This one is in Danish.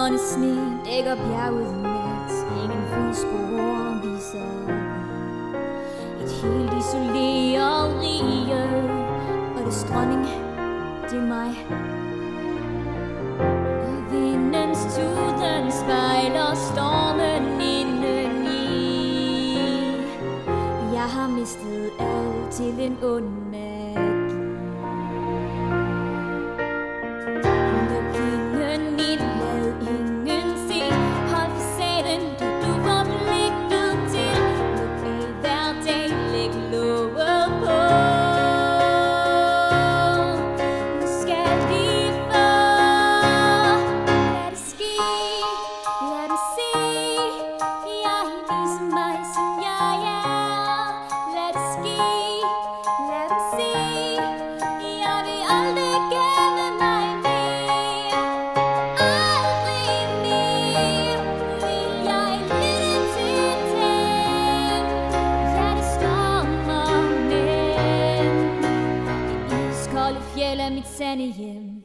Flimrende sne dækker bjerget i nat. Ingen fodspor viser et helt isoleret rige. Og dets dronning, det er mig. Og vindens tuden spejler stormen indeni. Jeg har mistet alt til en ond magi. Fjell er mit sande hjem.